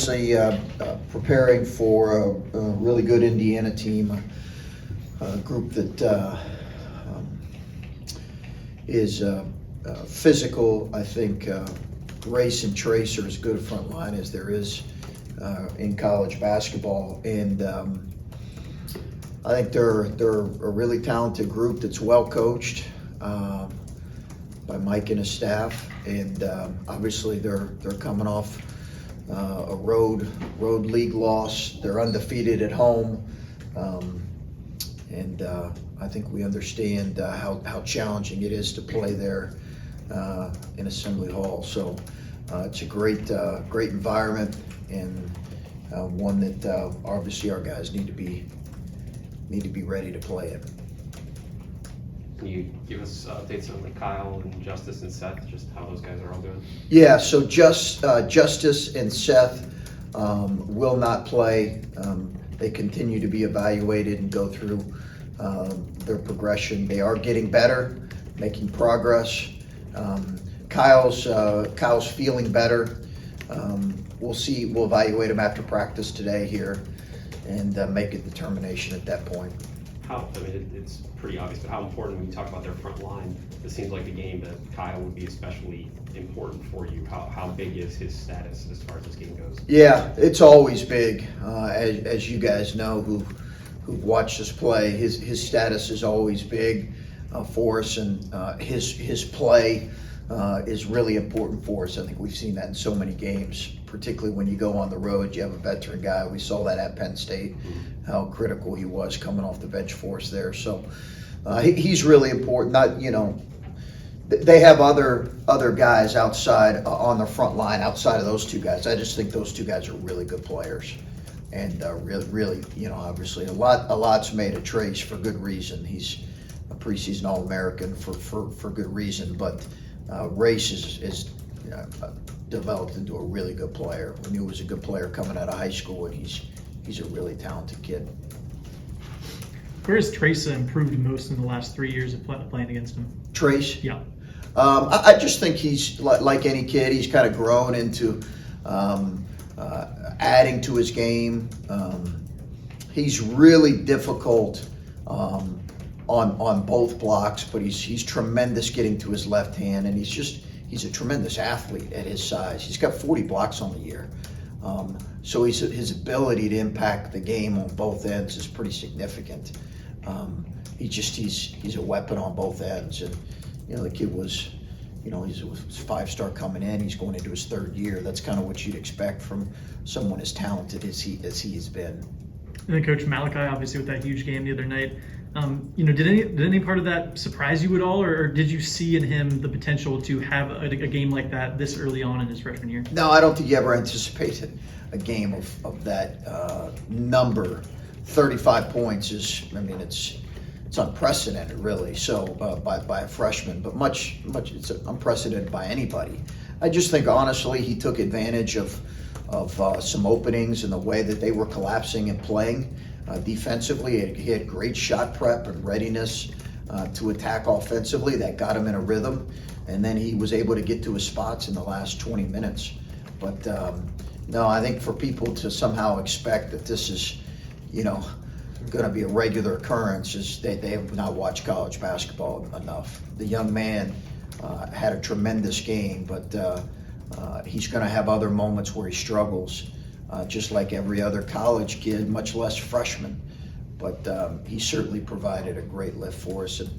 obviously preparing for a really good Indiana team, a group that is physical. I think Race and Trace are as good a front line as there is in college basketball, and I think they're a really talented group that's well coached by Mike and his staff, and obviously they're coming off a road league loss. They're undefeated at home, and I think we understand how challenging it is to play there in Assembly Hall. So it's a great environment, and one that obviously our guys need to be ready to play in. Can you give us updates on like Kyle and Justice and Seth, just how those guys are all doing? Yeah, so Justice and Seth will not play. They continue to be evaluated and go through their progression. They are getting better, making progress. Kyle's feeling better. We'll see. We'll evaluate him after practice today here and make a determination at that point. It's pretty obvious, but how important when you talk about their front line, it seems like the game that Kyle would be especially important for you. How big is his status as far as this game goes? Yeah, it's always big. As you guys know who've watched us play, his status is always big for us, and his play is really important for us. I think we've seen that in so many games, particularly when you go on the road. You have a veteran guy. We saw that at Penn State, how critical he was coming off the bench for us there. So he's really important. They have other guys outside on the front line outside of those two guys. I just think those two guys are really good players, and really, obviously a lot's made of Trace for good reason. He's a preseason All-American for good reason, but Race is developed into a really good player. We knew he was a good player coming out of high school, and he's a really talented kid. Where has Trace improved most in the last 3 years of playing against him? Trace? Yeah. I just think he's like any kid. He's kind of grown into adding to his game. He's really difficult on both blocks, but he's tremendous getting to his left hand, and he's a tremendous athlete at his size. He's got 40 blocks on the year. So his ability to impact the game on both ends is pretty significant. He's a weapon on both ends, and the kid was, he's a 5-star coming in. He's going into his 3rd year. That's kind of what you'd expect from someone as talented as he has been. And then Coach Malachi, obviously with that huge game the other night. Did any part of that surprise you at all, or did you see in him the potential to have a game like that this early on in his freshman year? No, I don't think you ever anticipated a game of that number. 35 points it's unprecedented, really. So by a freshman, but much it's unprecedented by anybody. I just think honestly he took advantage of some openings in the way that they were collapsing and playing. Defensively, he had great shot prep and readiness to attack offensively. That got him in a rhythm, and then he was able to get to his spots in the last 20 minutes. But no, I think for people to somehow expect that this is, going to be a regular occurrence is they have not watched college basketball enough. The young man had a tremendous game, but he's going to have other moments where he struggles. Just like every other college kid, much less freshman. But he certainly provided a great lift for us. And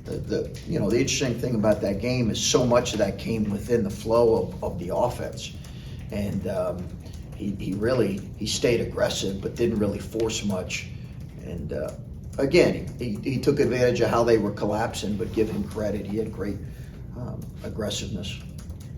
the interesting thing about that game is so much of that came within the flow of the offense. And he stayed aggressive, but didn't really force much. And again, he took advantage of how they were collapsing, but give him credit. He had great aggressiveness.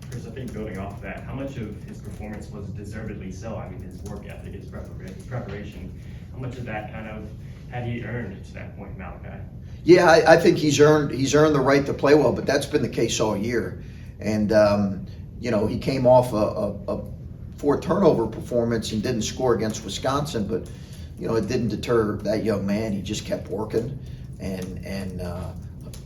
Chris, I think building off of that, how much of his performance was deservedly so? I mean, his work ethic, his preparation, how much of that kind of had he earned to that point, Malachi? Yeah, I think he's earned the right to play well, but that's been the case all year. And he came off a 4 turnover performance and didn't score against Wisconsin, but it didn't deter that young man. He just kept working, and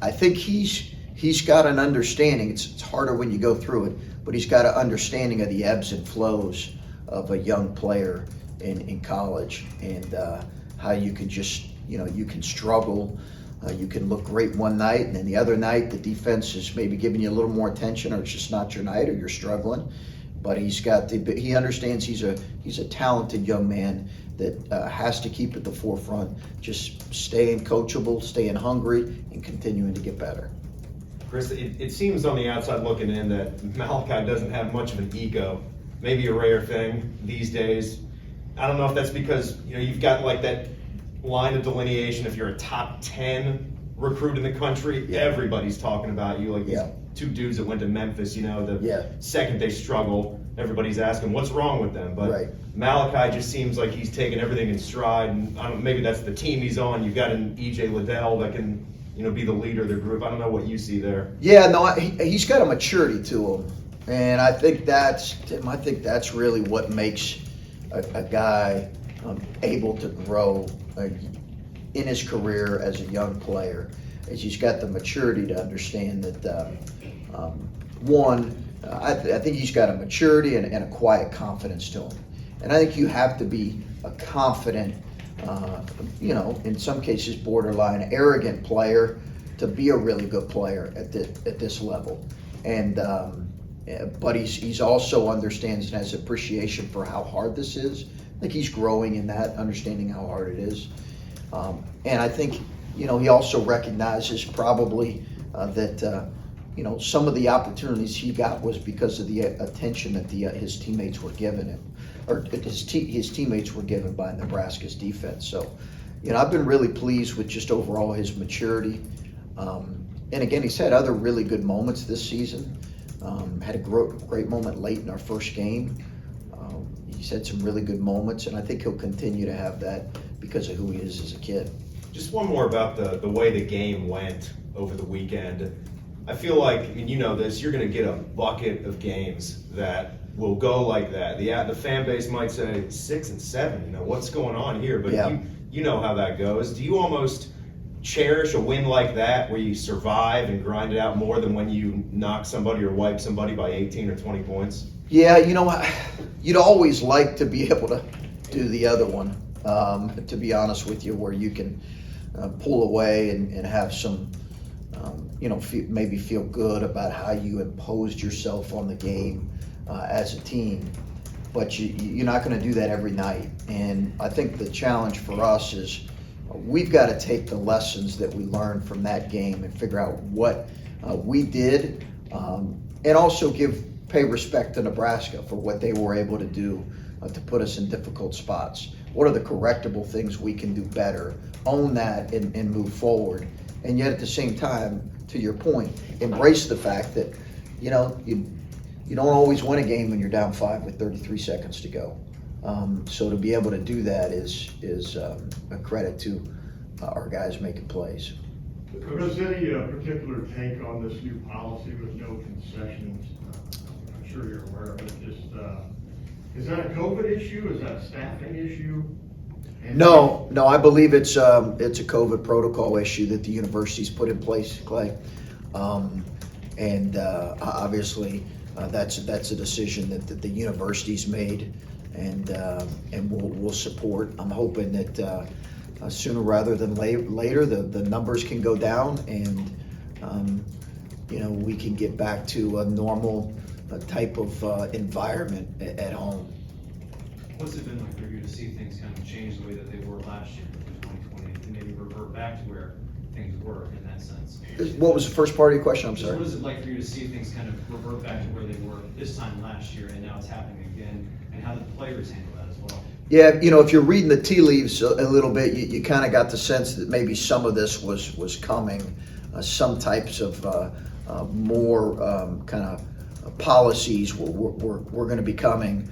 I think he's got an understanding. It's harder when you go through it, but he's got an understanding of the ebbs and flows of a young player in college, and how you can just, you can struggle. You can look great one night, and then the other night the defense is maybe giving you a little more attention, or it's just not your night, or you're struggling. But he understands he's a talented young man that has to keep at the forefront, just staying coachable, staying hungry, and continuing to get better. Chris, it seems on the outside looking in that Malachi doesn't have much of an ego. Maybe a rare thing these days. I don't know if that's because you've got like that line of delineation. If you're a top 10 recruit in the country, everybody's talking about you. Like these two dudes that went to Memphis, the second they struggle, everybody's asking what's wrong with them. But Malachi just seems like he's taking everything in stride, and I don't know, maybe that's the team he's on. You've got an EJ Liddell that can be the leader of the group. I don't know what you see there. Yeah, no, he's got a maturity to him, and I think that's really what makes a guy able to grow in his career as a young player. Is he's got the maturity to understand that I think he's got a maturity and a quiet confidence to him, and I think you have to be a confident, in some cases borderline arrogant player to be a really good player at this level. And but he's also understands and has appreciation for how hard this is. I think he's growing in that, understanding how hard it is. And I think he also recognizes probably that some of the opportunities he got was because of the attention that his teammates were giving him, or his teammates were given by Nebraska's defense. So, I've been really pleased with just overall his maturity. And again, he's had other really good moments this season. Had a great moment late in our first game. He's had some really good moments, and I think he'll continue to have that because of who he is as a kid. Just one more about the way the game went over the weekend. I feel like, you know this, you're going to get a bucket of games that will go like that. The fan base might say 6 and 7, what's going on here? But you know how that goes. Do you almost cherish a win like that where you survive and grind it out more than when you knock somebody or wipe somebody by 18 or 20 points? Yeah, you'd always like to be able to do the other one, to be honest with you, where you can pull away and have some, maybe feel good about how you imposed yourself on the game as a team. But you're not going to do that every night. And I think the challenge for us is we've got to take the lessons that we learned from that game and figure out what we did, and also pay respect to Nebraska for what they were able to do to put us in difficult spots. What are the correctable things we can do better? Own that and move forward. And yet at the same time, to your point, embrace the fact that, you don't always win a game when you're down 5 with 33 seconds to go. So to be able to do that is a credit to our guys making plays. Chris, any particular take on this new policy with no concessions? I'm sure you're aware of it. Just is that a COVID issue? Is that a staffing issue? And No, I believe it's a COVID protocol issue that the university's put in place, Clay. And obviously that's a decision that the university's made, and we'll support. I'm hoping that sooner rather than later the numbers can go down, and we can get back to a normal type of environment at home. What's it been like for you to see things kind of change the way that they were last year in 2020 and maybe revert back to where things were in that sense? What was the first part of your question? I'm sorry. What is it like for you to see things kind of revert back to where they were this time last year and now it's happening again, and how the players handle that as well? Yeah, if you're reading the tea leaves a little bit, you kind of got the sense that maybe some of this was coming, some types of more kind of policies were going to be coming.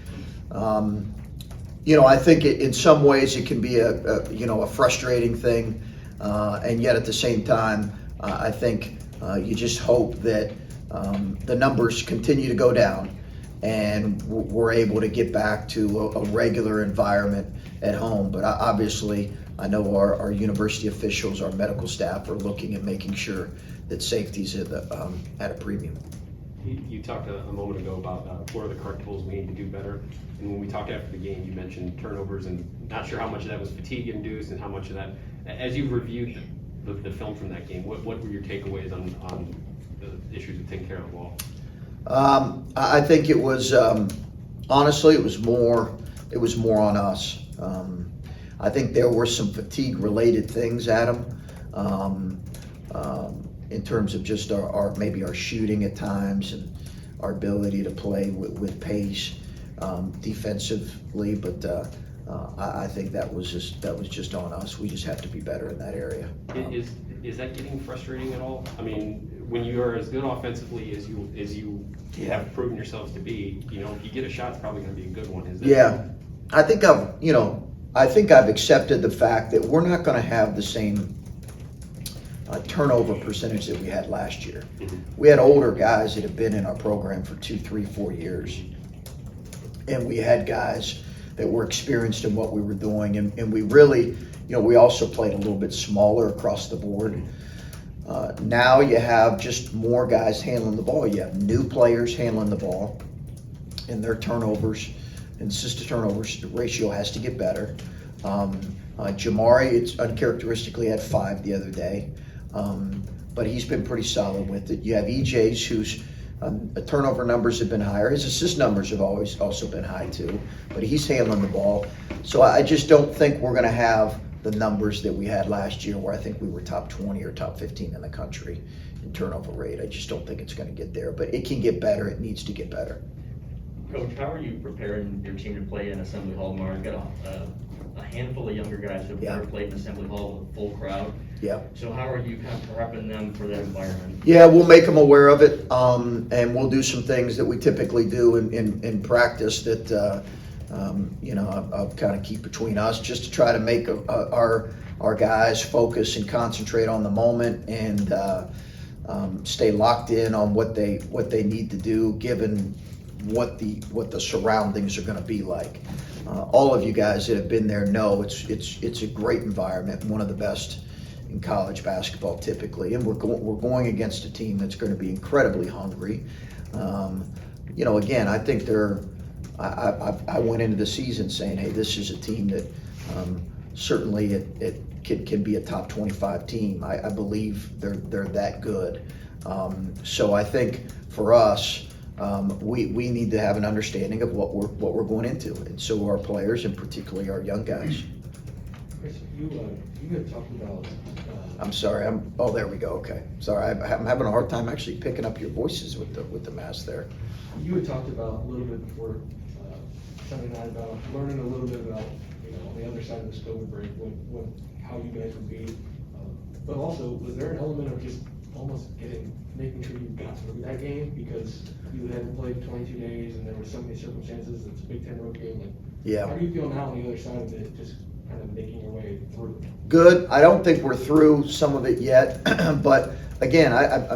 I think in some ways it can be a frustrating thing, and yet at the same time, I think you just hope that the numbers continue to go down, and we're able to get back to a regular environment at home. But obviously, I know our university officials, our medical staff are looking at making sure that safety's at a premium. You talked a moment ago about what are the correct tools we need to do better. And when we talked after the game, you mentioned turnovers, and not sure how much of that was fatigue induced and how much of that, as you've reviewed the film from that game, what were your takeaways on the issues of taking care of the ball? I think it was, honestly, it was more on us. I think there were some fatigue-related things, Adam, in terms of just our maybe our shooting at times and our ability to play with pace defensively. But I think that was just on us. We just have to be better in that area. Is that getting frustrating at all? I mean, when you are as good offensively as you have proven yourselves to be, if you get a shot, it's probably going to be a good one. Is that Yeah, I think I've accepted the fact that we're not going to have the same turnover percentage that we had last year. Mhm. We had older guys that have been in our program for 2, 3, 4 years, and we had guys that were experienced in what we were doing, and we really, we also played a little bit smaller across the board. Now you have just more guys handling the ball. You have new players handling the ball, and their turnovers and assist to turnovers ratio has to get better. Jamari, it's uncharacteristically had 5 the other day, but he's been pretty solid with it. You have EJ's whose turnover numbers have been higher. His assist numbers have always also been high too, but he's handling the ball. So I just don't think we're going to have the numbers that we had last year, where I think we were top 20 or top 15 in the country in turnover rate. I just don't think it's going to get there, but it can get better. It needs to get better. Coach, how are you preparing your team to play in Assembly Hall tomorrow? You've got a handful of younger guys who have never played in Assembly Hall with a full crowd. Yeah. So how are you kind of prepping them for that environment? Yeah, we'll make them aware of it, and we'll do some things that we typically do in practice that I'll kind of keep between us, just to try to make our guys focus and concentrate on the moment and stay locked in on what they need to do, given what the surroundings are going to be like. All of you guys that have been there know it's a great environment, one of the best in college basketball typically, and we're going against a team that's going to be incredibly hungry. Again, I think I went into the season saying, hey, this is a team that certainly it can be a top 25 team. I believe they're that good. So I think for us, we need to have an understanding of what we're going into, and so our players, and particularly our young guys. Chris, you had talked about. I'm sorry. There we go. Okay. Sorry, I'm having a hard time actually picking up your voices with the mask there. You had talked about a little bit before Sunday night about learning a little bit about on the other side of this COVID break how you guys would be, but also was there an element of just almost making sure you got through that game because you hadn't played 22 days and there were so many circumstances. It's a Big Ten road game. Yeah. How do you feel now on the other side of it, just kind of making your way through? Good. I don't think we're through some of it yet, but again,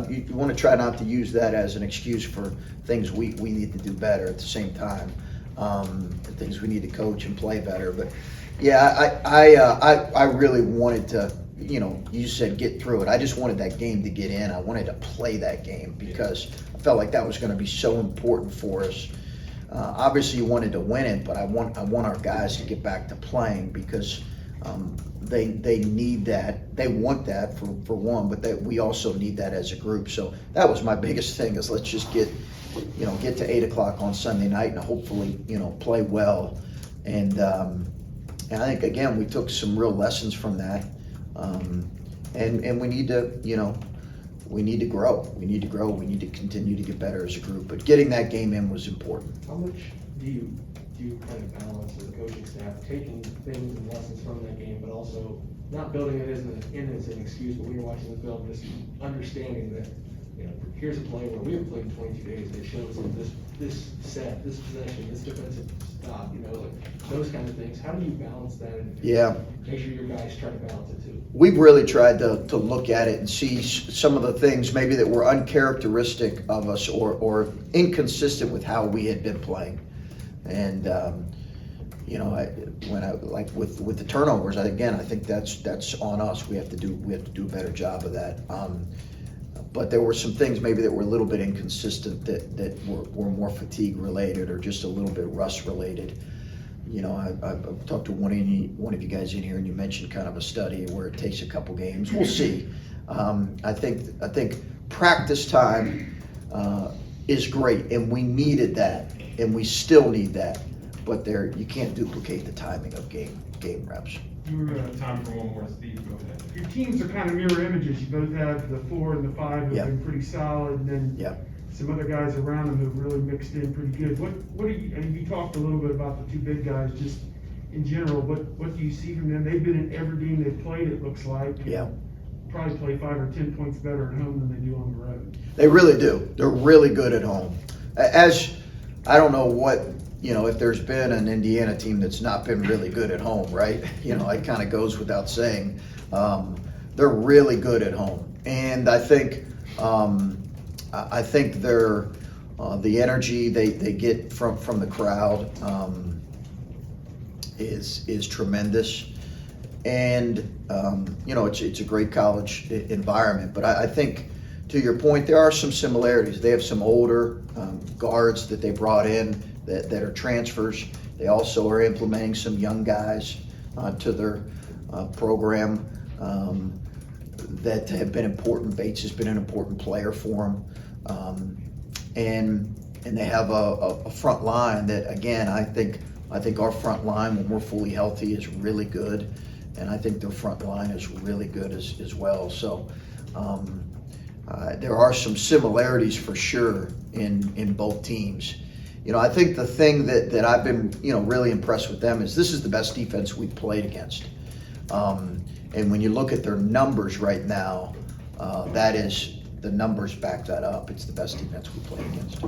you want to try not to use that as an excuse for things we need to do better at the same time, for things we need to coach and play better. But yeah, I really wanted to, you said get through it. I just wanted that game to get in. I wanted to play that game because I felt like that was going to be so important for us. Obviously, you wanted to win it, but I want our guys to get back to playing because they need that. They want that for one, but we also need that as a group. So that was my biggest thing: is let's just get to 8 o'clock on Sunday night and hopefully play well. And I think again we took some real lessons from that, and we need to We need to grow. We need to grow. We need to continue to get better as a group. But getting that game in was important. How much do you kind of balance with the coaching staff taking things and lessons from that game, but also not building it as an excuse, but when you're watching the film, just understanding that here's a play where we haven't played in 22 days that shows that this set, this possession, this defensive stop, those kind of things. How do you balance that and make sure your guys try to balance it too? We've really tried to look at it and see some of the things maybe that were uncharacteristic of us or inconsistent with how we had been playing. And with the turnovers, I think that's on us. We have to do a better job of that. but there were some things maybe that were a little bit inconsistent that were more fatigue related or just a little bit rust related. You know, I've talked to one of you guys in here, and you mentioned kind of a study where it takes a couple games. We'll see. I think practice time is great, and we needed that, and we still need that. But you can't duplicate the timing of game reps. We're time for one more, Steve. Go ahead. Your teams are kind of mirror images. You both have the 4 and the 5 who've Yeah. been pretty solid, and then Yeah. some other guys around them who've really mixed in pretty good. What do you? And you talked a little bit about the 2 big guys, just in general. What do you see from them? They've been in every game they've played. It looks like. Yeah. Probably play 5 or 10 points better at home than they do on the road. They really do. They're really good at home. As I don't know what, you know, if there's been an Indiana team that's not been really good at home, right? You know, it kind of goes without saying. They're really good at home, and I think they're the energy they get from the crowd is tremendous, and you know, it's a great college environment. But I think, to your point, there are some similarities. They have some older guards that they brought in that are transfers. They also are implementing some young guys to their program that have been important. Bates has been an important player for them, and they have a front line that, again, I think our front line, when we're fully healthy, is really good, and I think their front line is really good as well. So there are some similarities for sure in both teams. You know, I think the thing that I've been, you know, really impressed with them is this is the best defense we've played against. And when you look at their numbers right now, the numbers back that up. It's the best defense we've played against.